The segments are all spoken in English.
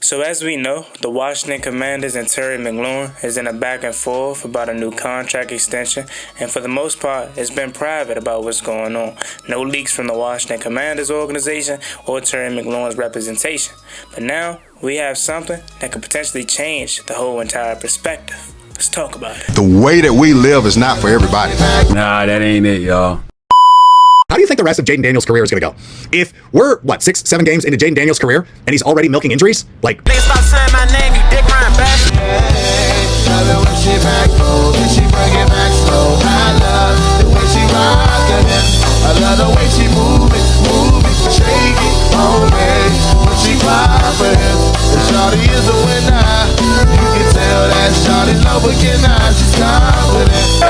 So as we know, the Washington Commanders and Terry McLaurin is in a back and forth about a new contract extension, and for the most part, it's been private about what's going on. No leaks from the Washington Commanders organization or Terry McLaurin's representation. But now, we have something that could potentially change the whole entire perspective. Let's talk about it. The way that we live is not for everybody. Nah, that ain't it, y'all. How do you think the rest of Jaden Daniels' career is going to go? If we're, 6, 7 games into Jaden Daniels' career, and he's already milking injuries? Like, nigga, stop saying my name, you dick riding bastard. Love it when she back home, and she bring it back slow. I love the way she rockin' it. I love the way she move it, shake it on me. When she poppin' it, and shawty is a winner. You can tell that shawty low beginner, she's confident.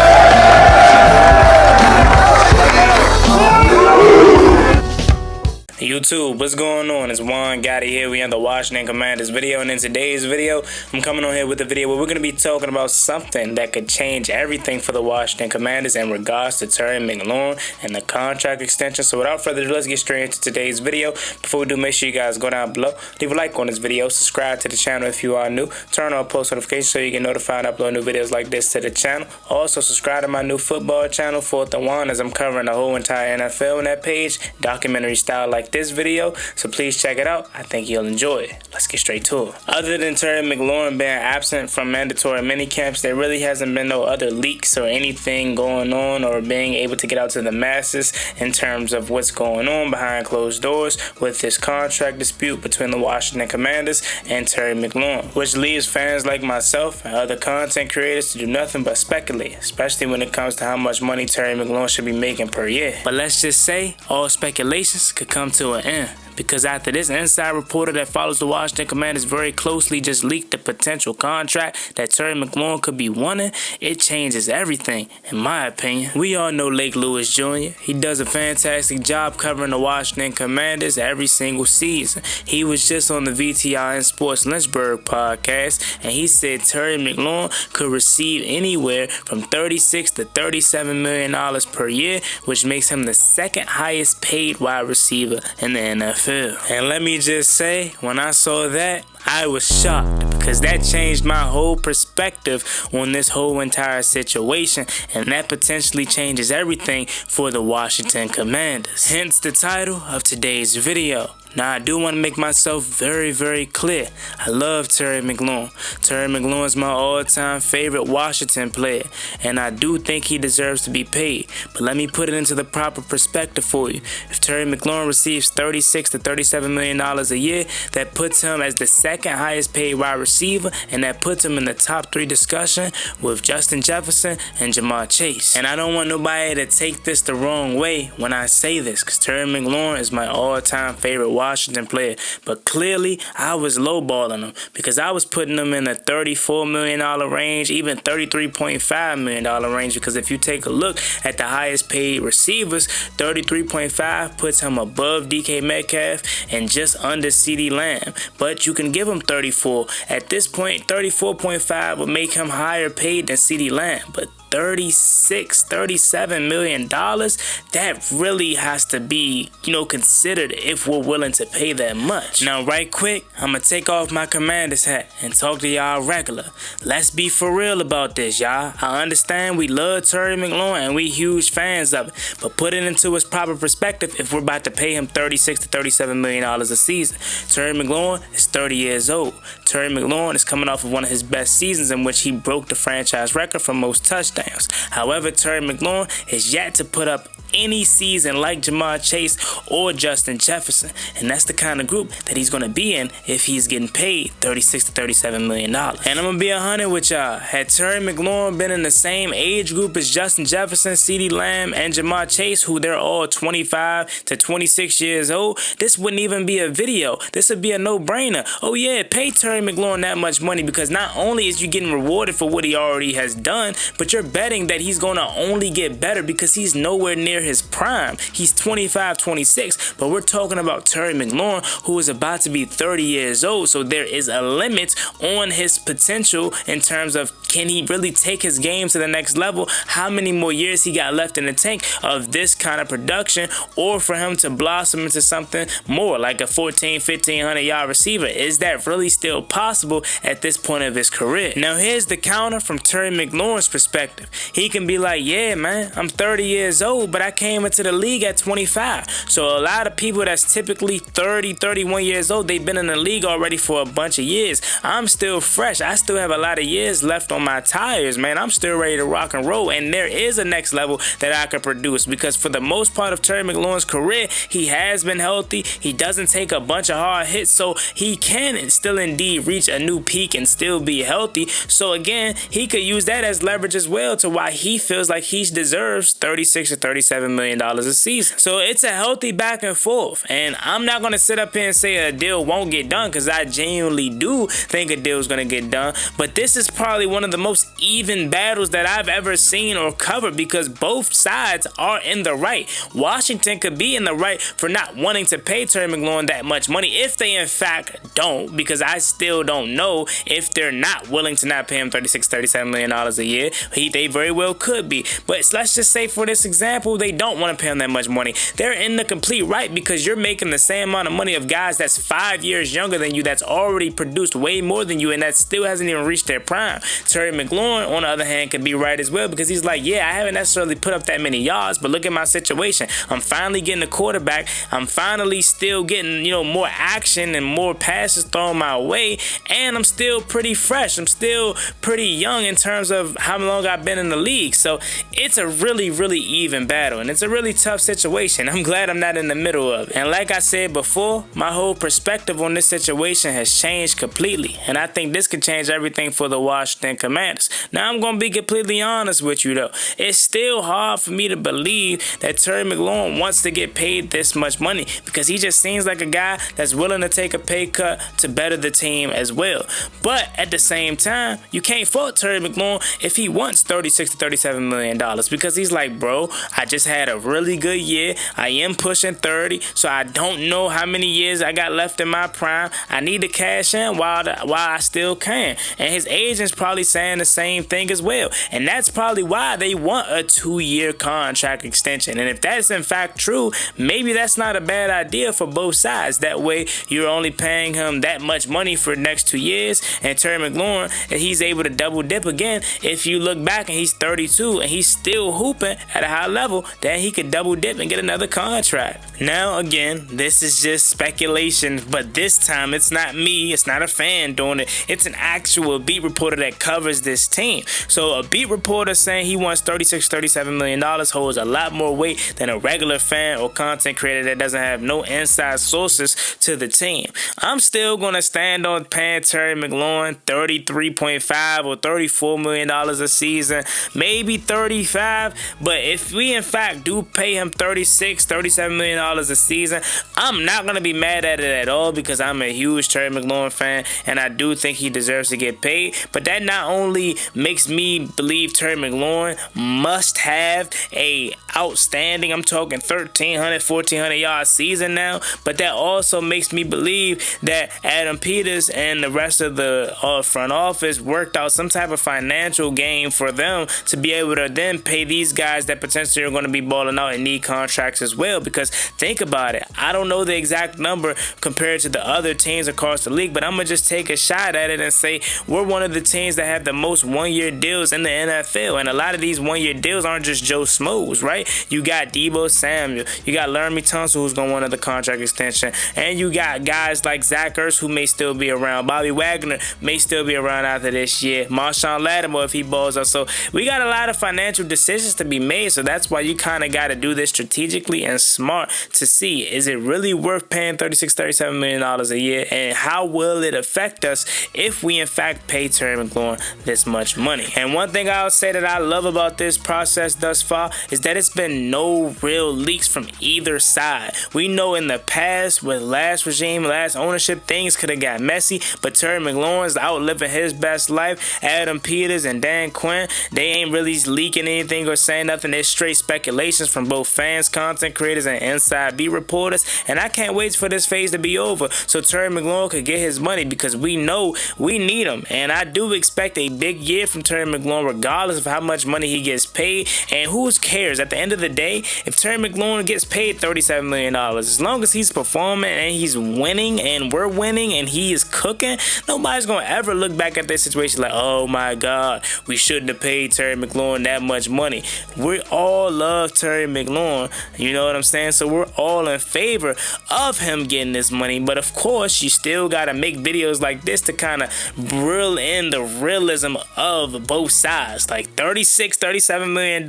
YouTube, what's going on? It's Juan Gotti here. We on the Washington Commanders video, and in today's video, I'm coming on here with a video where we're going to be talking about something that could change everything for the Washington Commanders in regards to Terry McLaurin and the contract extension. So without further ado, let's get straight into today's video. Before we do, make sure you guys go down below, leave a like on this video, subscribe to the channel if you are new, turn on post notifications so you get notified and upload new videos like this to the channel. Also, subscribe to my new football channel, 4th and 1, as I'm covering the whole entire NFL on that page, documentary style like this video, so please check it out. I think you'll enjoy it. Let's get straight to it. Other than Terry McLaurin being absent from mandatory minicamps, there really hasn't been no other leaks or anything going on or being able to get out to the masses in terms of what's going on behind closed doors with this contract dispute between the Washington Commanders and Terry McLaurin, which leaves fans like myself and other content creators to do nothing but speculate, especially when it comes to how much money Terry McLaurin should be making per year. But let's just say all speculations could come to an end, because after this inside reporter that follows the Washington Commanders very closely just leaked the potential contract that Terry McLaurin could be wanting, it changes everything, in my opinion. We all know Lake Lewis Jr. He does a fantastic job covering the Washington Commanders every single season. He was just on the VTIN Sports Lynchburg podcast, and he said Terry McLaurin could receive anywhere from $36 to $37 million per year, which makes him the second highest paid wide receiver in the NFL. And let me just say, when I saw that, I was shocked, because that changed my whole perspective on this whole entire situation, and that potentially changes everything for the Washington Commanders. Hence the title of today's video. Now, I do want to make myself very, very clear. I love Terry McLaurin. Terry McLaurin is my all-time favorite Washington player, and I do think he deserves to be paid. But let me put it into the proper perspective for you. If Terry McLaurin receives $36 to $37 million a year, that puts him as the second highest paid wide receiver, and that puts him in the top 3 discussion with Justin Jefferson and Jamar Chase. And I don't want nobody to take this the wrong way when I say this, because Terry McLaurin is my all-time favorite Washington player, but clearly I was lowballing him, because I was putting him in the $34 million range, even $33.5 million range, because if you take a look at the highest paid receivers, 33.5 puts him above DK Metcalf and just under CeeDee Lamb, but you can give him 34. At this point, 34.5 would make him higher paid than CeeDee Lamb, but $37 million, that really has to be, considered if we're willing to pay that much. Now, right quick, I'm gonna take off my Commanders hat and talk to y'all regular. Let's be for real about this, y'all. I understand we love Terry McLaurin and we huge fans of it, but put it into its proper perspective if we're about to pay him $36 to $37 million a season. Terry McLaurin is 30 years old. Terry McLaurin is coming off of one of his best seasons in which he broke the franchise record for most touchdowns. However, Terry McLaurin is yet to put up any season like Jamar Chase or Justin Jefferson, and that's the kind of group that he's going to be in if he's getting paid $36 to $37 million. And I'm going to be 100 with y'all. Had Terry McLaurin been in the same age group as Justin Jefferson, CeeDee Lamb, and Jamar Chase, who they're all 25 to 26 years old, this wouldn't even be a video. This would be a no-brainer. Oh yeah, pay Terry McLaurin that much money, because not only is you getting rewarded for what he already has done, but you're betting that he's going to only get better because he's nowhere near his prime. He's 25, 26, but we're talking about Terry McLaurin, who is about to be 30 years old. So there is a limit on his potential in terms of, can he really take his game to the next level? How many more years he got left in the tank of this kind of production, or for him to blossom into something more like a 1,500 yard receiver? Is that really still possible at this point of his career? Now here's the counter from Terry McLaurin's perspective. He can be like, yeah man, I'm 30 years old, but I came into the league at 25. So a lot of people that's typically 30, 31 years old, they've been in the league already for a bunch of years. I'm still fresh. I still have a lot of years left on my tires, man. I'm still ready to rock and roll, and there is a next level that I could produce, because for the most part of Terry McLaurin's career, he has been healthy. He doesn't take a bunch of hard hits, so he can still indeed reach a new peak and still be healthy. So again, he could use that as leverage as well to why he feels like he deserves $36 or $37 million a season. So it's a healthy back and forth, and I'm not going to sit up here and say a deal won't get done, because I genuinely do think a deal is going to get done. But this is probably one of the most even battles that I've ever seen or covered, because both sides are in the right. Washington could be in the right for not wanting to pay Terry McLaurin that much money, if they in fact don't, because I still don't know if they're not willing to not pay him $36, $37 million a year. They very well could be. But let's just say for this example, they don't want to pay him that much money. They're in the complete right, because you're making the same amount of money of guys that's 5 years younger than you, that's already produced way more than you, and that still hasn't even reached their prime. Terry McLaurin, on the other hand, could be right as well, because he's like, yeah, I haven't necessarily put up that many yards, but look at my situation. I'm finally getting a quarterback. I'm finally still getting, more action and more passes thrown my way, and I'm still pretty fresh. I'm still pretty young in terms of how long I've been in the league. So it's a really, really even battle, and it's a really tough situation. I'm glad I'm not in the middle of it. And like I said before, my whole perspective on this situation has changed completely, and I think this could change everything for the Washington Commanders. Now, I'm going to be completely honest with you, though. It's still hard for me to believe that Terry McLaurin wants to get paid this much money, because he just seems like a guy that's willing to take a pay cut to better the team as well. But at the same time, you can't fault Terry McLaurin if he wants $36 to $37 million, because he's like, bro, I just had a really good year. I am pushing 30, so I don't know how many years I got left in my prime. I need to cash in while I still can. And his agent's probably saying the same thing as well. And that's probably why they want a 2-year contract extension. And if that's in fact true, maybe that's not a bad idea for both sides. That way, you're only paying him that much money for the next 2 years. And Terry McLaurin, he's able to double dip again. If you look back and he's 32 and he's still hooping at a high level, then he could double dip and get another contract. Now, again, this is just speculation, but this time it's not me. It's not a fan doing it. It's an actual beat reporter that covers this team. So a beat reporter saying he wants $36, $37 million holds a lot more weight than a regular fan or content creator that doesn't have no inside sources to the team. I'm still going to stand on paying Terry McLaurin $33.5 or $34 million a season, maybe 35. But if we in fact do pay him $36, $37 million a season, I'm not going to be mad at it at all, because I'm a huge Terry McLaurin fan and I do think he deserves to get paid. But that not only makes me believe Terry McLaurin must have a outstanding, I'm talking 1,300, 1,400 yard season now, but that also makes me believe that Adam Peters and the rest of the front office worked out some type of financial game for them to be able to then pay these guys that potentially are going to be balling out and need contracts as well. Because think about it, I don't know the exact number compared to the other teams across the league, but I'm going to just take a shot at it and say we're one of the teams that have the most one-year deals in the NFL. And a lot of these one-year deals aren't just Joe Schmoes, right? You got Deebo Samuel, you got Laramie Tunsil, who's going to want another contract extension, and you got guys like Zach Ertz, who may still be around. Bobby Wagner may still be around after this year. Marshawn Lattimore, if he balls up. So we got a lot of financial decisions to be made, so that's why you kind of got to do this strategically and smart to see, is it really worth paying $36, $37 million a year, and how will it affect us if we in fact pay Terry McLaurin this much money. And one thing I'll say that I love about this process thus far is that it's been no real leaks from either side. We know in the past with last regime, last ownership, things could have got messy, but Terry McLaurin's outliving his best life. Adam Peters and Dan Quinn, they ain't really leaking anything or saying nothing. It's straight speculations from both fans, content creators, and inside beat reporters. And I can't wait for this phase to be over so Terry McLaurin could get his money, because we know we need him. And I do expect a big year from Terry McLaurin regardless of how much money he gets paid. And who cares? At the end of the day, if Terry McLaurin gets paid $37 million, as long as he's performing and he's winning and we're winning and he is cooking, nobody's going to ever look back at this situation like, oh my God, we shouldn't have paid Terry McLaurin that much money. We all love Terry McLaurin, you know what I'm saying? So we're all in favor of him getting this money. But of course, you still got to make videos like this to kind of reel in the realism of both sides. Like $37 million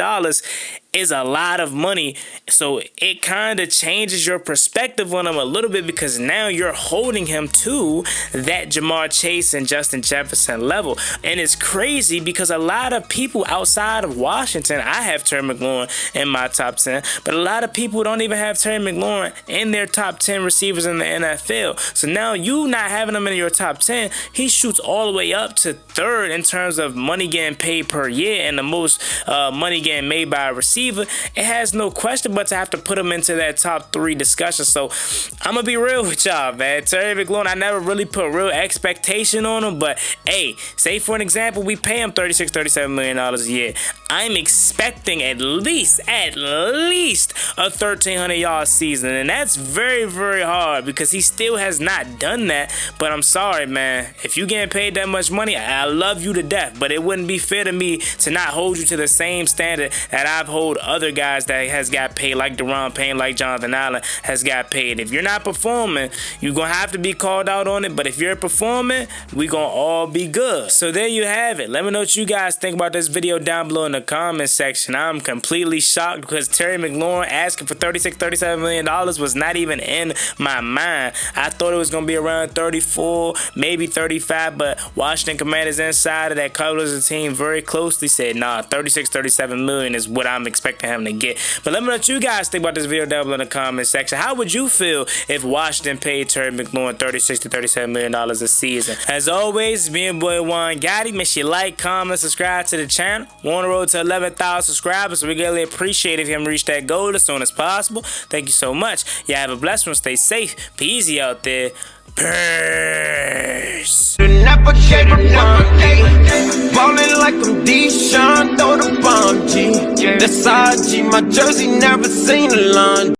is a lot of money, so it kind of changes your perspective on him a little bit, because now you're holding him to that Jamar Chase and Justin Jefferson level. And it's crazy because a lot of people outside of Washington, I have Terry McLaurin in my top 10, but a lot of people don't even have Terry McLaurin in their top 10 receivers in the NFL. So now you not having him in your top 10, he shoots all the way up to third in terms of money getting paid per year and the most money getting made by a receiver. It has no question but to have to put him into that top 3 discussion. So I'm gonna be real with y'all, man. Terry McLaurin, I never really put real expectation on him, but hey, say for an example, we pay him $37 million a year. I'm expecting at least a 1,300 yard season, and that's very, very hard because he still has not done that. But I'm sorry, man. If you getting paid that much money, I love you to death, but it wouldn't be fair to me to not hold you to the same standard that I've held other guys that has got paid, like Deron Payne, like Jonathan Allen has got paid. If you're not performing, you're gonna have to be called out on it, but if you're performing, we gonna all be good. So there you have it. Let me know what you guys think about this video down below in the comment section. I'm completely shocked because Terry McLaurin asking for $37 million was not even in my mind. I thought it was gonna be around 34, maybe 35, but Washington Commanders insider that covers the team very closely said, nah, $37 million is what I'm expecting him to get. But let me know what you guys think about this video down below in the comment section. How would you feel if Washington paid Terry McLaurin $36 to $37 million a season? As always, it's me and boy Juan Gotti. Make sure you like, comment, subscribe to the channel. We're on the road to 11,000 subscribers, so we really appreciate if you can reach that goal as soon as possible. Thank you so much. Y'all have a blessed one. Stay safe. Be easy out there. Peace. Ballin' like I'm Deshaun, throw the bomb, G. That's IG, my jersey never seen a line.